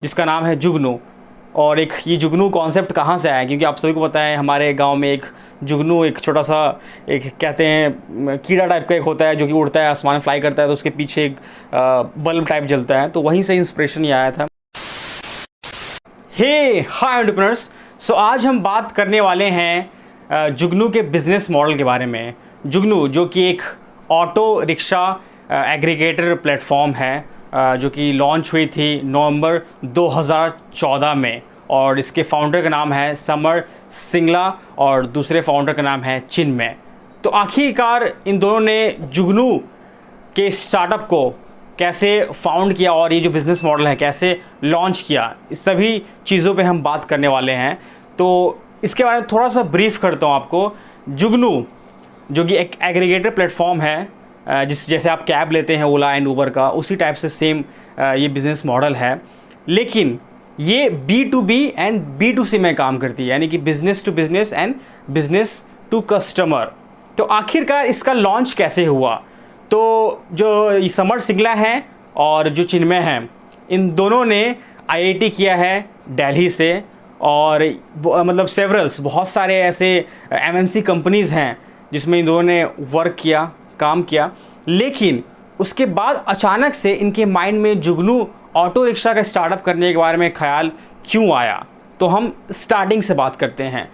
जिसका नाम है जुगनू। और एक ये जुगनू कॉन्सेप्ट कहाँ से आया, क्योंकि आप सभी को पता है हमारे गांव में एक जुगनू, एक छोटा सा, एक कहते हैं कीड़ा टाइप का एक होता है जो कि उड़ता है, आसमान में फ्लाई करता है, तो उसके पीछे एक बल्ब टाइप जलता है, तो वहीं से इंस्पिरेशन ही आया था। हे हाय एंटरप्रेन्योर्स, सो आज हम बात करने वाले हैं जुगनू के बिजनेस मॉडल के बारे में। जुगनू जो कि एक ऑटो रिक्शा एग्रीगेटर प्लेटफॉर्म है जो कि लॉन्च हुई थी नवंबर 2014 में, और इसके फाउंडर का नाम है समर सिंगला और दूसरे फाउंडर का नाम है चिन्मय। तो आखिरकार इन दोनों ने जुगनू के स्टार्टअप को कैसे फाउंड किया और ये जो बिज़नेस मॉडल है कैसे लॉन्च किया, इस सभी चीज़ों पे हम बात करने वाले हैं। तो इसके बारे में थोड़ा सा ब्रीफ करता हूँ आपको। जुगनू जो कि एक एग्रीगेटर प्लेटफॉर्म है, जैसे आप कैब लेते हैं ओला एंड ऊबर का, उसी टाइप से सेम ये बिज़नेस मॉडल है, लेकिन ये B2B एंड B2C में काम करती है, यानी कि business to business and business to customer. तो आखिरकार इसका लॉन्च कैसे हुआ? तो जो समर सिंगला हैं और जो चिन्मय हैं, इन दोनों ने IIT किया है दिल्ली से, और मतलब सेवरल्स बहुत सारे ऐसे MNC कंपनीज़ हैं जिसमें इन दोनों ने वर्क किया, काम किया। लेकिन उसके बाद अचानक से इनके माइंड में जुगनू ऑटो रिक्शा का स्टार्टअप करने के बारे में ख्याल क्यों आया, तो हम स्टार्टिंग से बात करते हैं।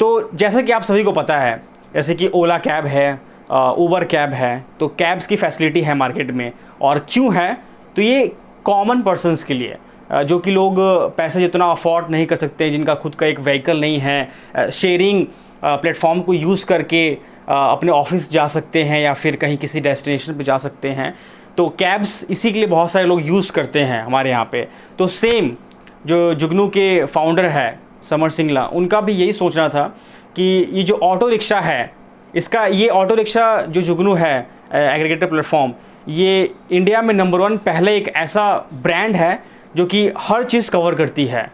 तो जैसा कि आप सभी को पता है, जैसे कि ओला कैब है, ऊबर कैब है, तो कैब्स की फैसिलिटी है मार्केट में। और क्यों है? तो ये कॉमन पर्सन्स के लिए, जो कि लोग पैसे जितना अफोर्ड नहीं कर सकते, जिनका खुद का एक व्हीकल नहीं है, शेयरिंग प्लेटफॉर्म को यूज़ करके अपने ऑफिस जा सकते हैं या फिर कहीं किसी डेस्टिनेशन पे जा सकते हैं, तो कैब्स इसी के लिए बहुत सारे लोग यूज़ करते हैं हमारे यहाँ पे। तो सेम जो जुगनू के फाउंडर है समर सिंगला, उनका भी यही सोचना था कि ये जो ऑटो रिक्शा है, इसका ये ऑटो रिक्शा जो जुगनू है एग्रीगेटर प्लेटफॉर्म, ये इंडिया में नंबर 1 पहले एक ऐसा ब्रांड है जो कि हर चीज़ कवर करती है।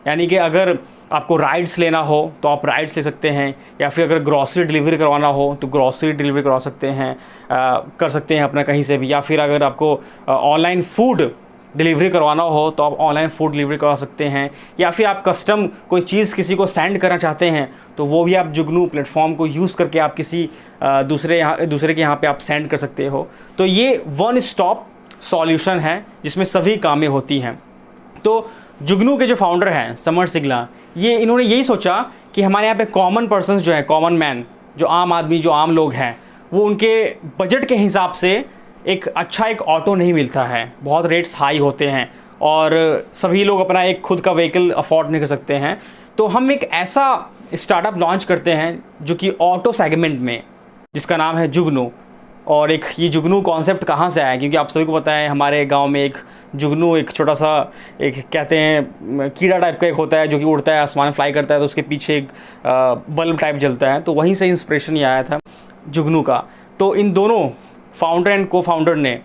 यानी कि अगर आपको राइड्स लेना हो तो आप राइड्स ले सकते हैं, या फिर अगर ग्रॉसरी डिलीवरी करवाना हो तो ग्रॉसरी डिलीवरी करवा सकते हैं, कर सकते हैं अपना कहीं से भी। या फिर अगर आपको ऑनलाइन फूड डिलीवरी करवाना हो तो आप ऑनलाइन फूड डिलीवरी करवा सकते हैं, या फिर आप कस्टम कोई चीज़ किसी को सेंड करना चाहते हैं तो वो भी आप जुगनू प्लेटफॉर्म को यूज़ करके आप किसी दूसरे के यहाँ पे आप सेंड कर सकते हो। तो ये वन स्टॉप सॉल्यूशन है जिसमें सभी कामें होती हैं। तो जुगनू के जो फाउंडर हैं समर सिंगला, इन्होंने यही सोचा कि हमारे यहाँ पे कॉमन पर्सन्स जो है, कॉमन मैन, जो आम आदमी, जो आम लोग हैं, वो उनके बजट के हिसाब से एक अच्छा एक ऑटो नहीं मिलता है, बहुत रेट्स हाई होते हैं और सभी लोग अपना एक खुद का व्हीकल अफोर्ड नहीं कर सकते हैं। तो हम एक ऐसा स्टार्टअप लॉन्च करते हैं जो कि ऑटो सेगमेंट में, जिसका नाम है जुगनू। और एक ये जुगनू कॉन्सेप्ट कहाँ से आया, क्योंकि आप सभी को पता है हमारे गांव में एक जुगनू, एक छोटा सा, एक कहते हैं कीड़ा टाइप का एक होता है जो कि उड़ता है, आसमान में फ्लाई करता है, तो उसके पीछे एक बल्ब टाइप जलता है, तो वहीं से इंस्पिरेशन ही आया था जुगनू का। तो इन दोनों फाउंडर एंड को फाउंडर ने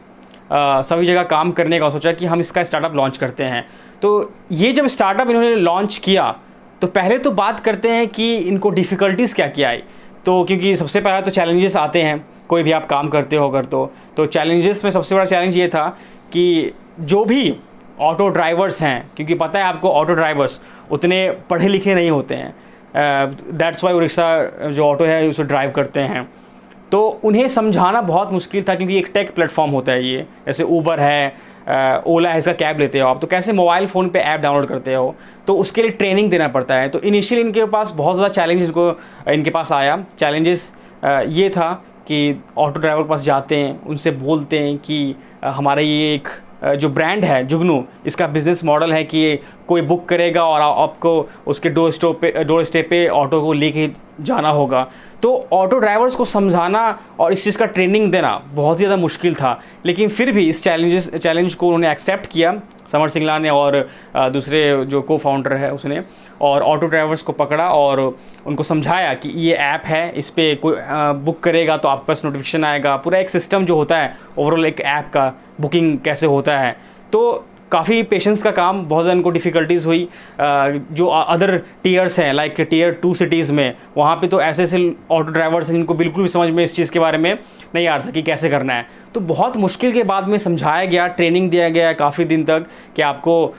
सभी जगह काम करने का सोचा कि हम इसका स्टार्टअप लॉन्च करते हैं। तो ये जब स्टार्टअप इन्होंने लॉन्च किया, तो पहले तो बात करते हैं कि इनको डिफ़िकल्टीज़ क्या क्या आई। तो क्योंकि सबसे पहला तो चैलेंजेस आते हैं, कोई भी आप काम करते हो अगर तो चैलेंजेस में सबसे बड़ा चैलेंज ये था कि जो भी ऑटो ड्राइवर्स हैं, क्योंकि पता है आपको ऑटो ड्राइवर्स उतने पढ़े लिखे नहीं होते हैं, दैट्स वाई वो रिक्शा जो ऑटो है उसे ड्राइव करते हैं, तो उन्हें समझाना बहुत मुश्किल था। क्योंकि एक टेक प्लेटफॉर्म होता है ये, जैसे ऊबर है, ओला है, इसका कैब लेते हो आप, तो कैसे मोबाइल फ़ोन पे ऐप डाउनलोड करते हो, तो उसके लिए ट्रेनिंग देना पड़ता है। तो इनिशियली इनके पास बहुत ज़्यादा चैलेंजेस इनके पास आया। चैलेंजेस ये था कि ऑटो ड्राइवर के पास जाते हैं, उनसे बोलते हैं कि हमारा ये एक जो ब्रांड है जुगनू, इसका बिज़नेस मॉडल है कि कोई बुक करेगा और आपको उसके डोर स्टेप पे ऑटो को लेके जाना होगा। तो ऑटो ड्राइवर्स को समझाना और इस चीज़ का ट्रेनिंग देना बहुत ही ज़्यादा मुश्किल था, लेकिन फिर भी इस चैलेंज को उन्होंने एक्सेप्ट किया समर सिंगला ने, और दूसरे जो को फाउंडर है उसने, और ऑटो ड्राइवर्स को पकड़ा और उनको समझाया कि ये ऐप है, इस पर कोई बुक करेगा तो आपके पास नोटिफिकेशन आएगा, पूरा एक सिस्टम जो होता है ओवरऑल एक ऐप का बुकिंग कैसे होता है। तो काफ़ी पेशेंस का काम, बहुत ज़्यादा इनको डिफ़िकल्टीज़ हुई। जो अदर टीयर्स हैं लाइक टीयर 2 सिटीज़ में, वहाँ पे तो ऐसे ऐसे ऑटो ड्राइवर्स हैं जिनको बिल्कुल भी समझ में इस चीज़ के बारे में नहीं आ रहा था कि कैसे करना है। तो बहुत मुश्किल के बाद में समझाया गया, ट्रेनिंग दिया गया काफ़ी दिन तक कि आपको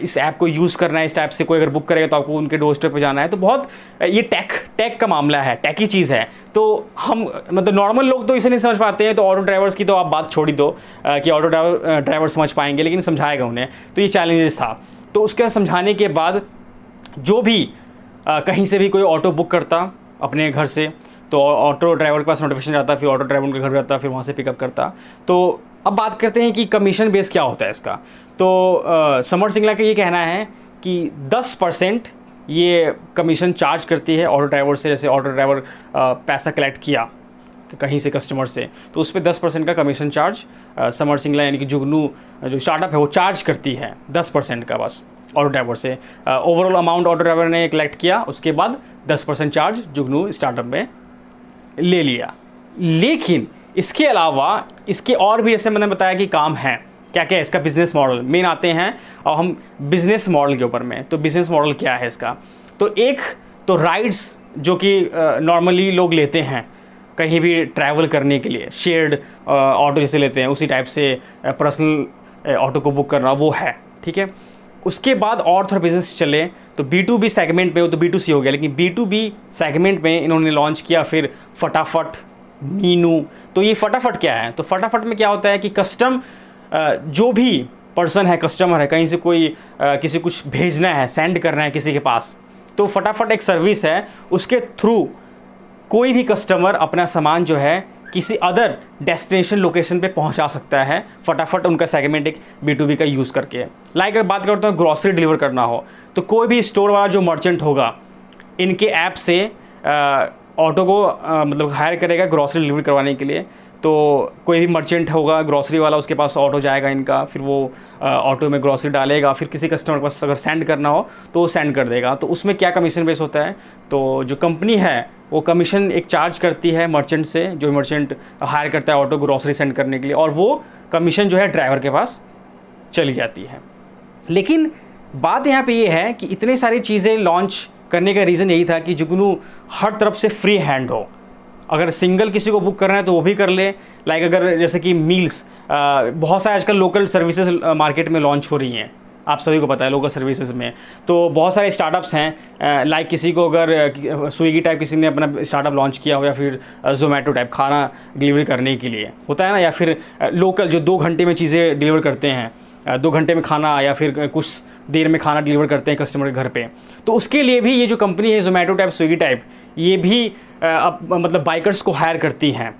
इस ऐप को यूज़ करना है, इस टाइप से कोई अगर बुक करेगा तो आपको उनके डोर स्टेप पे जाना है। तो बहुत ये टेक का मामला है, टेकी चीज़ है। तो हम मतलब नॉर्मल लोग तो इसे नहीं समझ पाते हैं, तो ऑटो ड्राइवर्स की तो आप बात छोड़ ही दो कि ऑटो ड्राइवर समझ पाएंगे, लेकिन समझाएगा उन्हें। तो ये चैलेंजेस था। तो उसके समझाने के बाद जो भी कहीं से भी कोई ऑटो बुक करता अपने घर से, तो ऑटो ड्राइवर के पास नोटिफिकेशन जाता, फिर ऑटो ड्राइवर उनके घर जाता, फिर वहाँ से पिकअप करता। तो अब बात करते हैं कि कमीशन बेस क्या होता है इसका। तो समर सिंगला का ये कहना है कि 10% ये कमीशन चार्ज करती है ऑटो ड्राइवर से। जैसे ऑटो ड्राइवर पैसा कलेक्ट किया कहीं से कस्टमर से, तो उस पर 10% का कमीशन चार्ज समर सिंगला यानी कि जुगनू जो स्टार्टअप है वो चार्ज करती है 10% का बस ऑटो ड्राइवर से। ओवरऑल अमाउंट ऑटो ड्राइवर ने कलेक्ट किया, उसके बाद 10% चार्ज जुगनू स्टार्टअप में ले लिया। लेकिन इसके अलावा इसके और भी जैसे मैंने बताया कि काम है, क्या क्या है इसका बिज़नेस मॉडल। मेन आते हैं और हम बिज़नेस मॉडल के ऊपर में। तो बिज़नेस मॉडल क्या है इसका, तो एक तो राइड्स जो कि नॉर्मली लोग लेते हैं कहीं भी ट्रैवल करने के लिए, शेयर्ड ऑटो जैसे लेते हैं उसी टाइप से पर्सनल ऑटो को बुक करना, वो है, ठीक है। उसके बाद और थोड़ा बिजनेस चले तो B2B सेगमेंट में, वो तो B2C हो गया, लेकिन B2B सेगमेंट में इन्होंने लॉन्च किया फिर फटाफट, मीनू। तो ये फटाफट क्या है, तो फटाफट में क्या होता है कि कस्टम जो भी पर्सन है, कस्टमर है, कहीं से कोई किसी कुछ भेजना है, सेंड करना है किसी के पास, तो फटाफट एक सर्विस है, उसके थ्रू कोई भी कस्टमर अपना सामान जो है किसी अदर डेस्टिनेशन लोकेशन पे पहुंचा सकता है फटाफट, उनका सेगमेंट एक B2B का यूज़ करके। लाइक अगर बात करता हूँ ग्रॉसरी डिलीवर करना हो, तो कोई भी स्टोर वाला जो मर्चेंट होगा इनके ऐप से ऑटो को मतलब हायर करेगा ग्रॉसरी डिलीवर करवाने के लिए। तो कोई भी मर्चेंट होगा ग्रॉसरी वाला, उसके पास ऑटो जाएगा इनका, फिर वो ऑटो में ग्रॉसरी डालेगा, फिर किसी कस्टमर के पास अगर सेंड करना हो तो वो सेंड कर देगा। तो उसमें क्या कमीशन बेस होता है, तो जो कंपनी है वो कमीशन एक चार्ज करती है मर्चेंट से, जो मर्चेंट हायर करता है ऑटो ग्रॉसरी सेंड करने के लिए, और वो कमीशन जो है ड्राइवर के पास चली जाती है। लेकिन बात यहाँ पे ये है कि इतने सारी चीज़ें लॉन्च करने का रीज़न यही था कि जुगनू हर तरफ से फ्री हैंड हो। अगर सिंगल किसी को बुक करना है तो वो भी कर ले। लाइक अगर जैसे कि मील्स, बहुत सारे आजकल लोकल सर्विसेज मार्केट में लॉन्च हो रही हैं, आप सभी को पता है लोकल सर्विसेज में। तो बहुत सारे स्टार्टअप्स हैं, लाइक किसी को अगर स्विगी टाइप किसी ने अपना स्टार्टअप लॉन्च किया हो, या फिर जोमेटो टाइप खाना डिलीवरी करने के लिए होता है ना, या फिर लोकल जो 2 घंटे में चीज़ें डिलीवर करते हैं, 2 घंटे में खाना या फिर कुछ देर में खाना डिलीवर करते हैं कस्टमर के घर पे। तो उसके लिए भी ये जो कंपनी है जोमेटो टाइप, स्विगी टाइप, ये भी मतलब बाइकर्स को हायर करती हैं,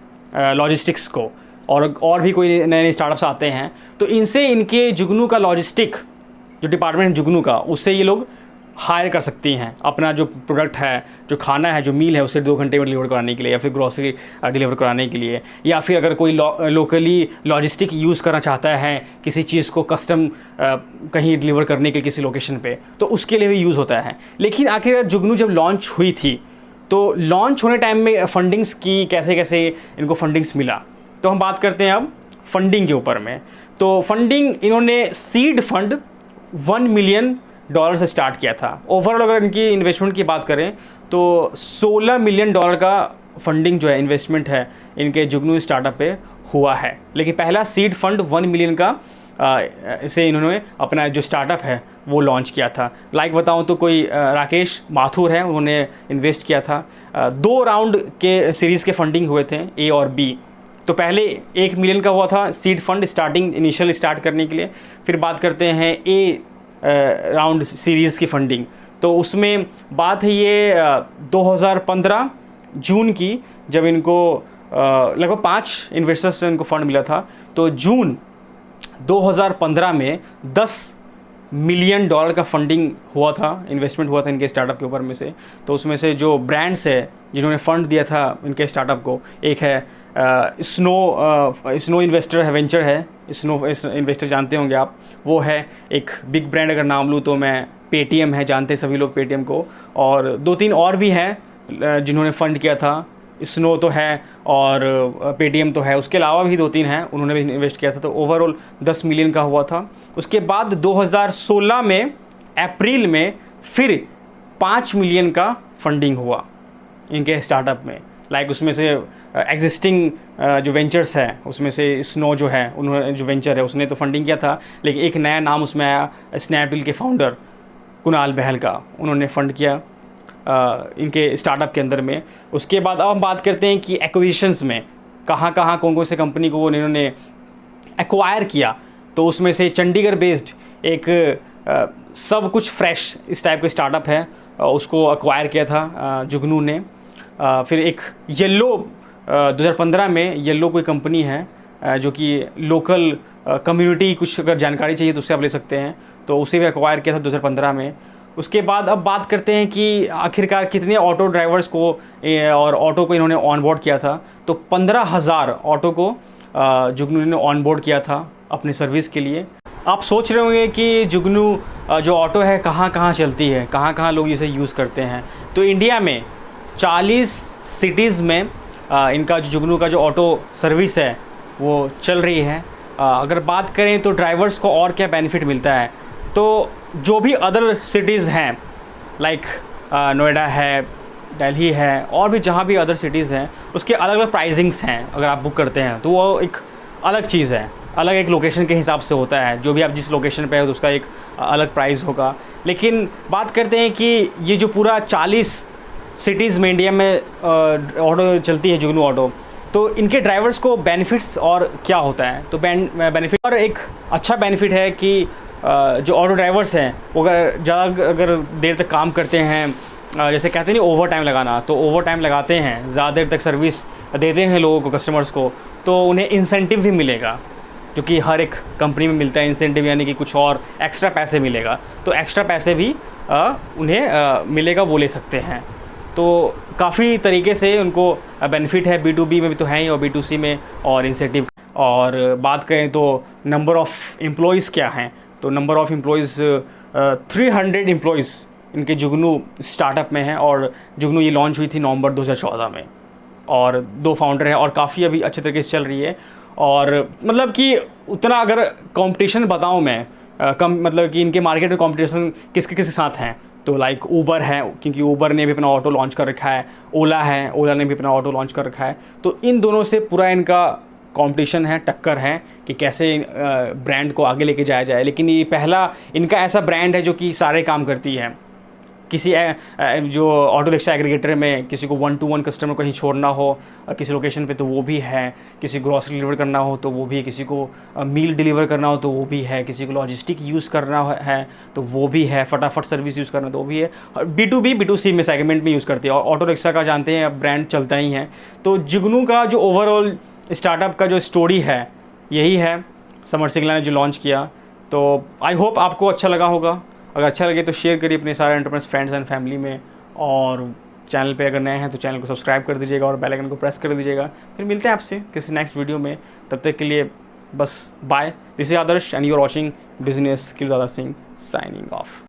लॉजिस्टिक्स को, और भी कोई नए नए स्टार्टअप्स आते हैं। तो इनसे इनके जुगनू का लॉजिस्टिक जो डिपार्टमेंट है जुगनू का, उससे ये लोग हायर कर सकती हैं अपना जो प्रोडक्ट है, जो खाना है, जो मील है, उसे 2 घंटे में डिलीवर कराने के लिए, या फिर ग्रॉसरी डिलीवर कराने के लिए, या फिर अगर कोई लोकली लॉजिस्टिक यूज़ करना चाहता है किसी चीज़ को कस्टम कहीं डिलीवर करने के किसी लोकेशन पे, तो उसके लिए भी यूज़ होता है। लेकिन आखिर जुगनू जब लॉन्च हुई थी, तो लॉन्च होने टाइम में फंडिंग्स की कैसे कैसे इनको फंडिंग्स मिला, तो हम बात करते हैं अब फंडिंग के ऊपर में। तो फंडिंग इन्होंने सीड फंड $1 मिलियन से स्टार्ट किया था। ओवरऑल अगर इनकी इन्वेस्टमेंट की बात करें तो $16 मिलियन का फंडिंग जो है, इन्वेस्टमेंट है, इनके जुगनू स्टार्टअप पे हुआ है। लेकिन पहला सीड फंड 1 मिलियन का से इन्होंने अपना जो स्टार्टअप है वो लॉन्च किया था। लाइक बताऊं तो कोई राकेश माथुर है, उन्होंने इन्वेस्ट किया था। 2 राउंड के सीरीज़ के फंडिंग हुए थे, A और B। तो पहले 1 मिलियन का हुआ था seed fund starting, initial start करने के लिए। फिर बात करते हैं A राउंड सीरीज़ की फंडिंग, तो उसमें बात है ये 2015 जून की, जब इनको लगभग 5 इन्वेस्टर्स से इनको फंड मिला था। तो जून 2015 में $10 मिलियन का फंडिंग हुआ था, इन्वेस्टमेंट हुआ था इनके स्टार्टअप के ऊपर में से। तो उसमें से जो ब्रांड्स है जिन्होंने फ़ंड दिया था इनके स्टार्टअप को, एक है स्नो इन्वेस्टर है, वेंचर है, स्नो इन्वेस्टर जानते होंगे आप, वो है एक बिग ब्रांड। अगर नाम लूँ तो मैं पेटीएम है, जानते सभी लोग पेटीएम को, और 2-3 और भी हैं जिन्होंने फ़ंड किया था। स्नो तो है और पेटीएम तो है, उसके अलावा भी 2-3 हैं, उन्होंने भी इन्वेस्ट किया था। तो ओवरऑल 10 मिलियन का हुआ था। उसके बाद 2016 में अप्रैल में फिर 5 मिलियन का फंडिंग हुआ इनके स्टार्टअप में। लाइक उसमें से एग्जिस्टिंग जो वेंचर्स है उसमें से स्नो जो है, उन्होंने जो वेंचर है उसने तो फंडिंग किया था, लेकिन एक नया नाम उसमें आया, स्नैपडील के फाउंडर कुणाल बहल का, उन्होंने फ़ंड किया इनके स्टार्टअप के अंदर में। उसके बाद अब हम बात करते हैं कि एक्विजिशंस में कहाँ कहाँ कौन कौन से कंपनी को इन्होंने एक्वायर किया। तो उसमें से चंडीगढ़ बेस्ड एक सब कुछ फ्रेश इस टाइप का स्टार्टअप है, उसको एक्वायर किया था जुगनू ने। फिर एक येलो 2015 में येलो कोई कंपनी है जो कि लोकल कम्युनिटी कुछ अगर जानकारी चाहिए तो उससे आप ले सकते हैं, तो उसे भी एक्वायर किया था 2015 में। उसके बाद अब बात करते हैं कि आखिरकार कितने ऑटो ड्राइवर्स को और ऑटो को इन्होंने ऑनबोर्ड किया था। तो 15,000 ऑटो को जुगनू ने ऑनबोर्ड किया था अपनी सर्विस के लिए। आप सोच रहे होंगे कि जुगनू जो ऑटो है कहाँ कहाँ चलती है, कहाँ कहाँ लोग इसे यूज़ करते हैं। तो इंडिया में 40 सिटीज़ में इनका जो जुगनू का जो ऑटो सर्विस है वो चल रही है। अगर बात करें तो ड्राइवर्स को और क्या बेनिफिट मिलता है, तो जो भी अदर सिटीज़ हैं लाइक नोएडा है, दिल्ली है, और भी जहाँ भी अदर सिटीज़ हैं उसके अलग अलग प्राइसिंग्स हैं। अगर आप बुक करते हैं तो वो एक अलग चीज़ है, अलग एक लोकेशन के हिसाब से होता है। जो भी आप जिस लोकेशन पे है तो उसका एक अलग प्राइस होगा। लेकिन बात करते हैं कि ये जो पूरा 40 सिटीज़ में इंडिया में ऑटो चलती है जुगनू ऑटो, तो इनके ड्राइवर्स को बेनिफिट्स और क्या होता है। तो बेनिफिट और एक अच्छा बेनिफिट है कि जो ऑटो ड्राइवर्स हैं वो अगर देर तक काम करते हैं, जैसे कहते हैं नहीं ओवर टाइम लगाना, तो ओवर टाइम लगाते हैं, ज़्यादा देर तक सर्विस देते हैं लोगों को, कस्टमर्स को, तो उन्हें इंसेंटिव भी मिलेगा, जो कि हर एक कंपनी में मिलता है इंसेंटिव, यानी कि कुछ और एक्स्ट्रा पैसे मिलेगा। तो एक्स्ट्रा पैसे भी उन्हें मिलेगा, वो ले सकते हैं। तो काफ़ी तरीके से उनको बेनिफिट है, B2B में भी तो है ही और B2C में और इंसेंटिव। और बात करें तो नंबर ऑफ़ एम्प्लॉइज़ क्या हैं, तो नंबर ऑफ़ एम्प्लॉइज़ 300 एम्प्लॉइज़ इनके जुगनू स्टार्टअप में हैं। और जुगनू ये लॉन्च हुई थी नवंबर 2014 में, और 2 फाउंडर हैं और काफ़ी अभी अच्छे तरीके से चल रही है। और मतलब कि उतना अगर कंपटीशन बताऊं मैं कम, मतलब कि इनके मार्केट में कंपटीशन किसके किसके साथ हैं, तो लाइक ऊबर है, क्योंकि ऊबर ने भी अपना ऑटो लॉन्च कर रखा है, ओला है, ओला ने भी अपना ऑटो लॉन्च कर रखा है। तो इन दोनों से पूरा इनका कंपटीशन है, टक्कर है कि कैसे ब्रांड को आगे लेके जाया जाए। लेकिन ये पहला इनका ऐसा ब्रांड है जो कि सारे काम करती है। किसी जो ऑटो रिक्शा एग्रीगेटर में किसी को 1-to-1 कस्टमर कहीं छोड़ना हो किसी लोकेशन पे तो वो भी है, किसी को ग्रॉसरी डिलीवर करना हो तो वो भी है, किसी को मील डिलीवर करना हो तो वो भी है, किसी को लॉजिस्टिक यूज़ करना है तो वो भी है, फटाफट सर्विस यूज़ करना तो वो भी है। B2B B2C में सेगमेंट में यूज़ करती है। और ऑटो रिक्शा का जानते हैं अब ब्रांड चलता ही है। तो जुगनू का जो ओवरऑल स्टार्टअप का जो स्टोरी है यही है, समर सिंगला ने जो लॉन्च किया। तो आई होप आपको अच्छा लगा होगा। अगर अच्छा लगे तो शेयर करिए अपने सारे एंटरप्रेन्योर्स फ्रेंड्स एंड फैमिली में, और चैनल पे अगर नए हैं तो चैनल को सब्सक्राइब कर दीजिएगा और बेल आइकन को प्रेस कर दीजिएगा। फिर मिलते हैं आपसे किसी नेक्स्ट वीडियो में, तब तक के लिए बस bye. This is Adarsh and you are watching business skills Adarsh Singh, signing of.